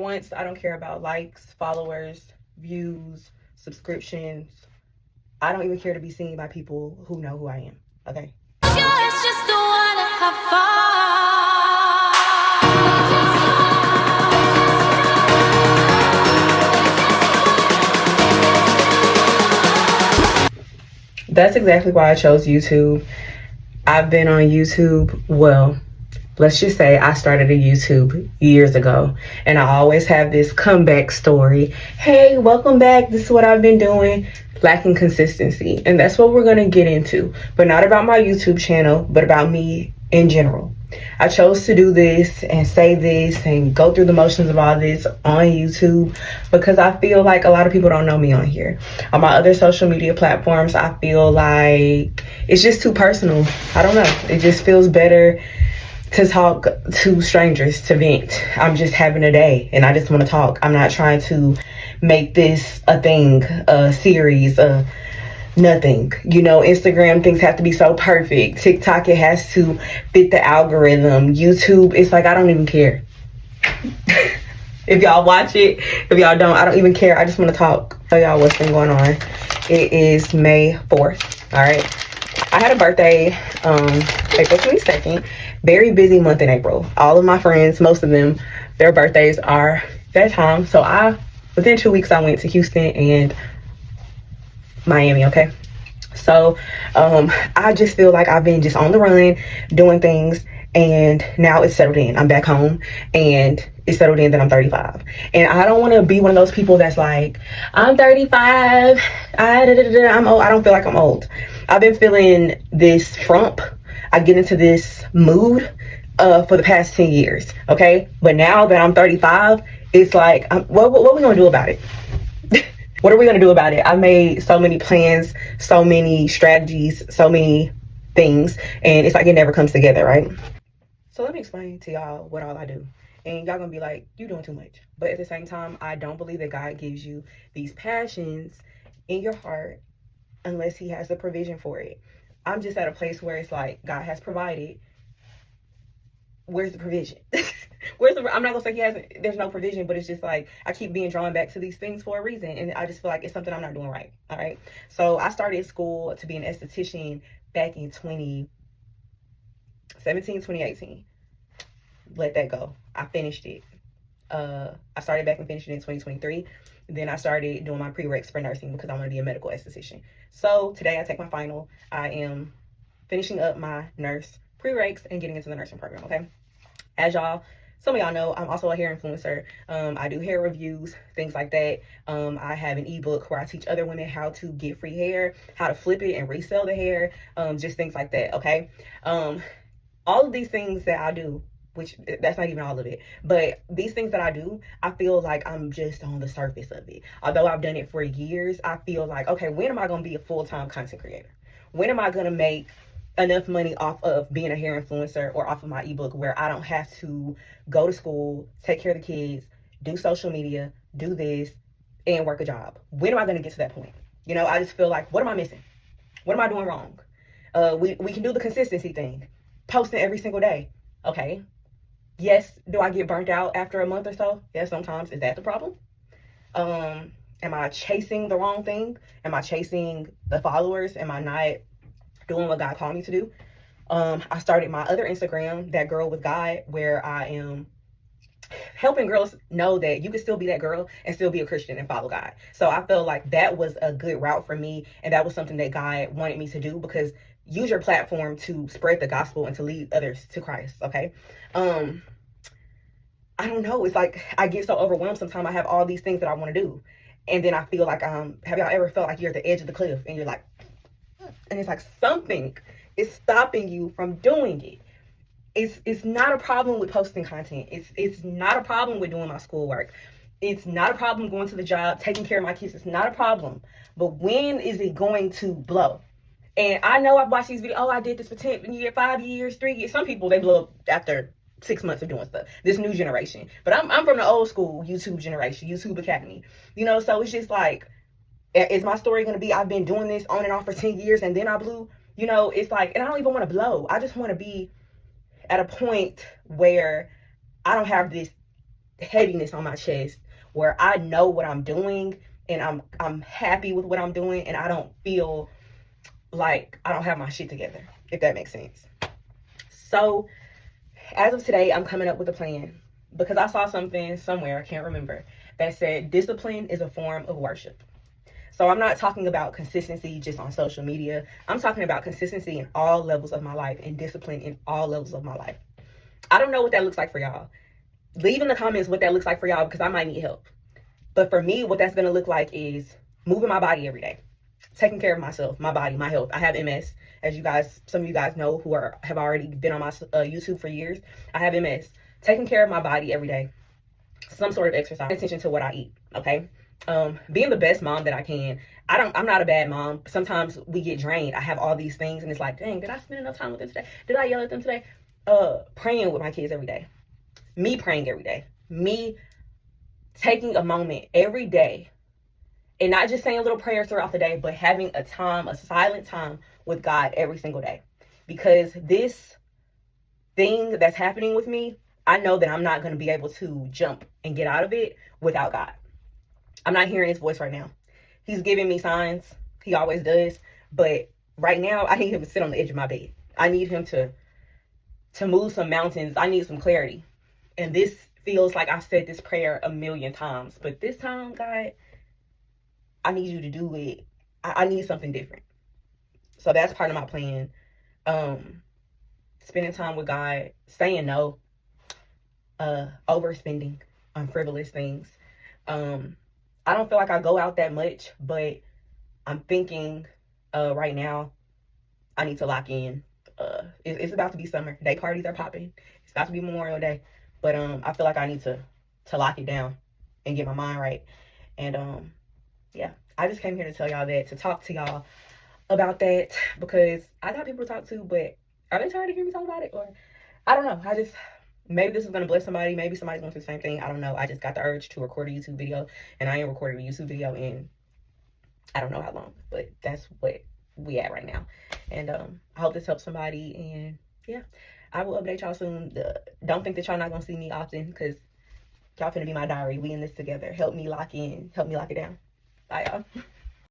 once, I don't care about likes, followers, views, subscriptions. I don't even care to be seen by people who know who I am, okay? Just wanna have fun. That's exactly why I chose YouTube. I've been on YouTube, well, let's just say I started a YouTube years ago, and I always have this comeback story. Hey, welcome back. This is what I've been doing. Lacking consistency. And that's what we're going to get into, but not about my YouTube channel, but about me in general. I chose to do this and say this and go through the motions of all this on YouTube because I feel like a lot of people don't know me on here. On my other social media platforms, I feel like it's just too personal. I don't know. It just feels better to talk to strangers, to vent. I'm just having a day and I just want to talk. I'm not trying to make this a thing, a series, nothing. You know, Instagram, things have to be so perfect. TikTok, it has to fit the algorithm. YouTube, it's like I don't even care. If y'all watch it, if y'all don't, I don't even care. I just want to talk. Tell y'all what's been going on. It is May 4th. All right. I had a birthday April 22nd. Very busy month in April. All of my friends, most of them, their birthdays are that time. So within 2 weeks, I went to Houston and Miami, okay? So I just feel like I've been just on the run, doing things, and now it's settled in. I'm back home, and it's settled in that I'm 35. And I don't want to be one of those people that's like, I'm 35, I'm old. I don't feel like I'm old. I've been feeling this frump. I get into this mood for the past 10 years, okay? But now that I'm 35, it's like, what are we going to do about it? What are we going to do about it? I've made so many plans, so many strategies, so many things, and it's like it never comes together, right? So let me explain to y'all what all I do. And y'all gonna be like, you doing too much. But at the same time, I don't believe that God gives you these passions in your heart unless he has the provision for it. I'm just at a place where it's like, God has provided. Where's the provision? I'm not gonna say there's no provision, but it's just like I keep being drawn back to these things for a reason, and I just feel like it's something I'm not doing right. All right. So I started school to be an esthetician back in 2017, 2018. Let that go. I finished it. I started back and finished it in 2023. Then I started doing my prereqs for nursing because I want to be a medical esthetician. So today I take my final. I am finishing up my nurse prereqs and getting into the nursing program, okay? As some of y'all know, I'm also a hair influencer. I do hair reviews, things like that. I have an ebook where I teach other women how to get free hair, how to flip it and resell the hair, just things like that, okay? All of these things that I do, which that's not even all of it, but these things that I do, I feel like I'm just on the surface of it. Although I've done it for years, I feel like, okay, when am I going to be a full-time content creator? When am I going to make enough money off of being a hair influencer or off of my ebook where I don't have to go to school, take care of the kids, do social media, do this, and work a job? When am I going to get to that point? You know, I just feel like, what am I missing? What am I doing wrong? We can do the consistency thing, posting every single day. Okay. Yes, do I get burnt out after a month or so? Yes, sometimes. Is that the problem? Am I chasing the wrong thing? Am I chasing the followers? Am I not doing what God called me to do? I started my other Instagram, That Girl with God, where I am helping girls know that you can still be that girl and still be a Christian and follow God. So I felt like that was a good route for me, and that was something that God wanted me to do, because use your platform to spread the gospel and to lead others to Christ, okay? I don't know. It's like I get so overwhelmed sometimes. I have all these things that I want to do, and then I feel like, have y'all ever felt like you're at the edge of the cliff and you're like, and it's like something is stopping you from doing it. It's not a problem with posting content. It's not a problem with doing my schoolwork. It's not a problem going to the job, taking care of my kids. It's not a problem. But when is it going to blow? And I know I've watched these videos. Oh, I did this for 10 years, 5 years, 3 years. Some people, they blow up after 6 months of doing stuff. This new generation. But I'm from the old school YouTube generation, YouTube Academy. You know, so it's just like, is my story going to be, I've been doing this on and off for 10 years and then I blew? You know, it's like, and I don't even want to blow. I just want to be at a point where I don't have this heaviness on my chest where I know what I'm doing and I'm happy with what I'm doing, and I don't feel like I don't have my shit together, if that makes sense. So as of today, I'm coming up with a plan because I saw something somewhere, I can't remember, that said discipline is a form of worship. So I'm not talking about consistency just on social media. I'm talking about consistency in all levels of my life and discipline in all levels of my life. I don't know what that looks like for y'all. Leave in the comments what that looks like for y'all because I might need help. But for me, what that's going to look like is moving my body every day, taking care of myself, my body, my health. I have MS, as you guys, some of you guys know who have already been on my YouTube for years. I have MS. Taking care of my body every day, some sort of exercise, pay attention to what I eat. Okay, being the best mom that I can. I'm not a bad mom. Sometimes we get drained. I have all these things, and it's like, dang, did I spend enough time with them today? Did I yell at them today? Praying with my kids every day. Me praying every day. Me taking a moment every day and not just saying little prayers throughout the day, but having a time, a silent time with God every single day. Because this thing that's happening with me, I know that I'm not going to be able to jump and get out of it without God. I'm not hearing his voice right now. He's giving me signs. He always does. But right now, I need him to sit on the edge of my bed. I need him to move some mountains. I need some clarity. And this feels like I've said this prayer a million times. But this time, God, I need you to do it. I need something different. So that's part of my plan. Spending time with God, saying no, overspending on frivolous things. I don't feel like I go out that much, but I'm thinking right now I need to lock in. It's about to be summer. Day parties are popping. It's about to be Memorial Day. But I feel like I need to lock it down and get my mind right. And yeah, I just came here to tell y'all that, to talk to y'all about that, because I got people to talk to, but are they tired of hearing me talk about it? Or I don't know. Maybe this is going to bless somebody. Maybe somebody's going through the same thing. I don't know. I just got the urge to record a YouTube video, and I ain't recorded a YouTube video in I don't know how long, but that's what we at right now. And I hope this helps somebody. And yeah, I will update y'all soon. Don't think that y'all not going to see me often, because y'all finna be my diary. We in this together. Help me lock in. Help me lock it down. Bye, y'all.